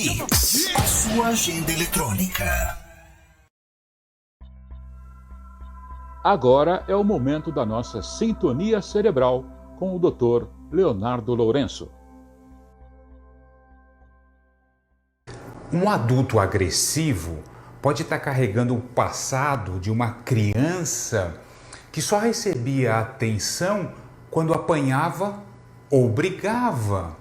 Mix, a sua agenda eletrônica. Agora é o momento da nossa sintonia cerebral com o Dr. Leonardo Lourenço. Um adulto agressivo pode estar carregando o passado de uma criança que só recebia atenção quando apanhava ou brigava.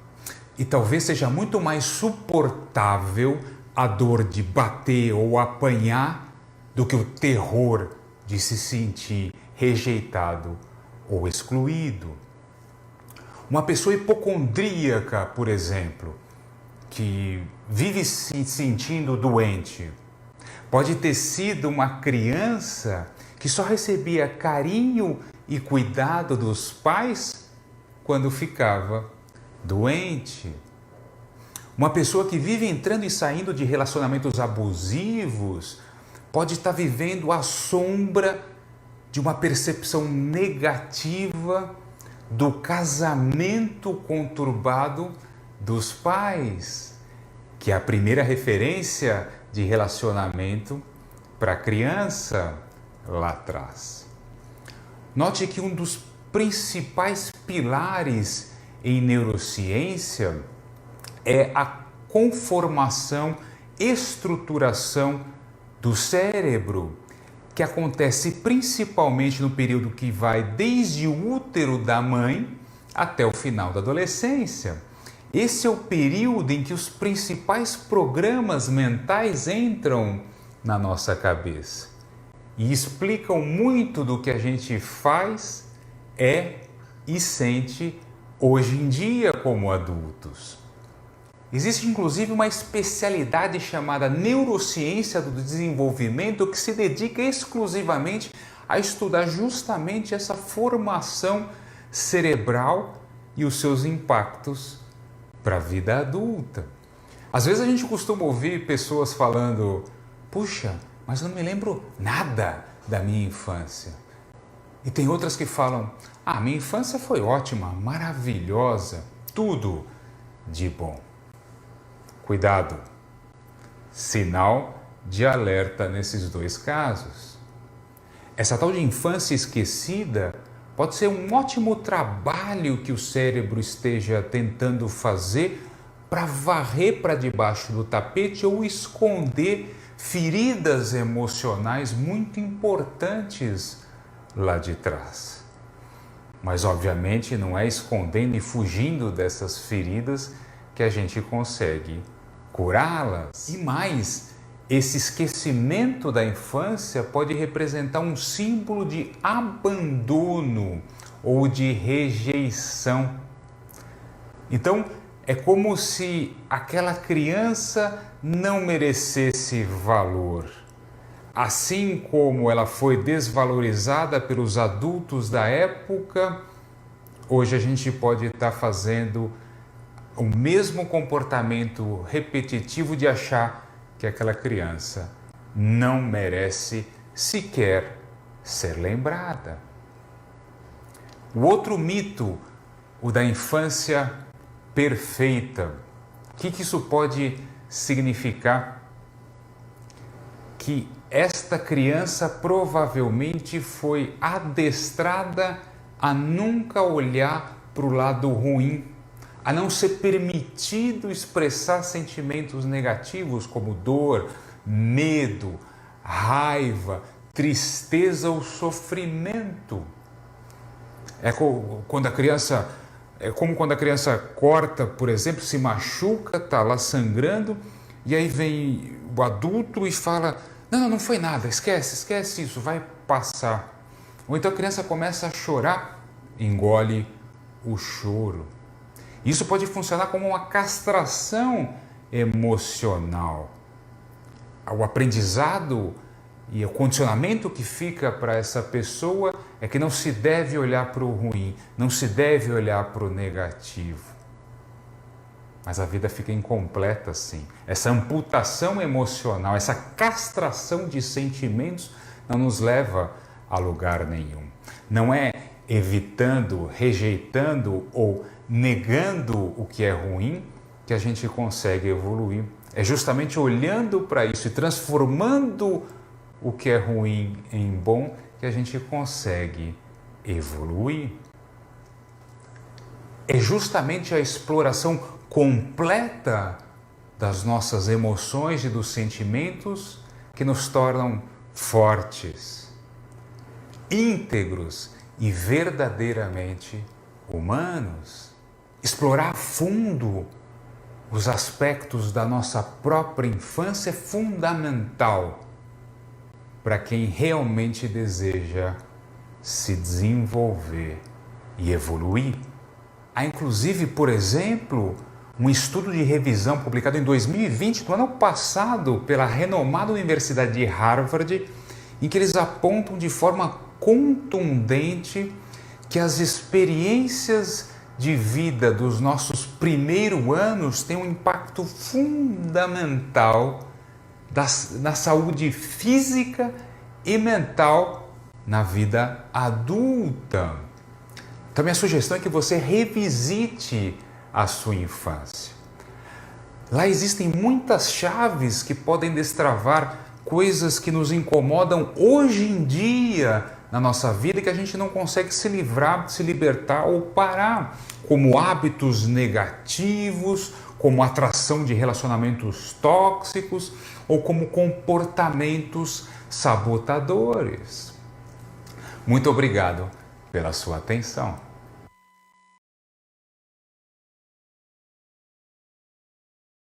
E talvez seja muito mais suportável a dor de bater ou apanhar do que o terror de se sentir rejeitado ou excluído. Uma pessoa hipocondríaca, por exemplo, que vive se sentindo doente, pode ter sido uma criança que só recebia carinho e cuidado dos pais quando ficava doente. Uma pessoa que vive entrando e saindo de relacionamentos abusivos pode estar vivendo à sombra de uma percepção negativa do casamento conturbado dos pais, que é a primeira referência de relacionamento para a criança lá atrás. Note que um dos principais pilares em neurociência é a conformação, estruturação do cérebro, que acontece principalmente no período que vai desde o útero da mãe até o final da adolescência. Esse é o período em que os principais programas mentais entram na nossa cabeça e explicam muito do que a gente faz, e sente hoje em dia como adultos. Existe inclusive uma especialidade chamada neurociência do desenvolvimento que se dedica exclusivamente a estudar justamente essa formação cerebral e os seus impactos para a vida adulta. Às vezes a gente costuma ouvir pessoas falando: puxa, mas eu não me lembro nada da minha infância. E tem outras que falam: minha infância foi ótima, maravilhosa, tudo de bom. Cuidado, sinal de alerta nesses dois casos. Essa tal de infância esquecida pode ser um ótimo trabalho que o cérebro esteja tentando fazer para varrer para debaixo do tapete ou esconder feridas emocionais muito importantes lá de trás. Mas obviamente não é escondendo e fugindo dessas feridas que a gente consegue curá-las. E mais, esse esquecimento da infância pode representar um símbolo de abandono ou de rejeição. Então, é como se aquela criança não merecesse valor. Assim como ela foi desvalorizada pelos adultos da época, hoje a gente pode estar fazendo o mesmo comportamento repetitivo de achar que aquela criança não merece sequer ser lembrada. O outro mito, o da infância perfeita. O que isso pode significar? Que esta criança provavelmente foi adestrada a nunca olhar para o lado ruim, a não ser permitido expressar sentimentos negativos como dor, medo, raiva, tristeza ou sofrimento. É como quando a criança corta, por exemplo, se machuca, está lá sangrando, e aí vem o adulto e fala: não foi nada, esquece isso, vai passar. Ou então a criança começa a chorar, engole o choro. Isso pode funcionar como uma castração emocional. O aprendizado e o condicionamento que fica para essa pessoa é que não se deve olhar para o ruim, não se deve olhar para o negativo. Mas a vida fica incompleta assim. Essa amputação emocional, essa castração de sentimentos não nos leva a lugar nenhum. Não é evitando, rejeitando ou negando o que é ruim que a gente consegue evoluir. É justamente olhando para isso e transformando o que é ruim em bom que a gente consegue evoluir. É justamente a exploração completa das nossas emoções e dos sentimentos que nos tornam fortes, íntegros e verdadeiramente humanos. Explorar a fundo os aspectos da nossa própria infância é fundamental para quem realmente deseja se desenvolver e evoluir. Há inclusive, por exemplo, um estudo de revisão publicado em 2020, no ano passado, pela renomada Universidade de Harvard, em que eles apontam de forma contundente que as experiências de vida dos nossos primeiros anos têm um impacto fundamental na saúde física e mental na vida adulta. Então, minha sugestão é que você revisite a sua infância. Lá existem muitas chaves que podem destravar coisas que nos incomodam hoje em dia na nossa vida e que a gente não consegue se livrar, se libertar ou parar, como hábitos negativos, como atração de relacionamentos tóxicos ou como comportamentos sabotadores. Muito obrigado pela sua atenção.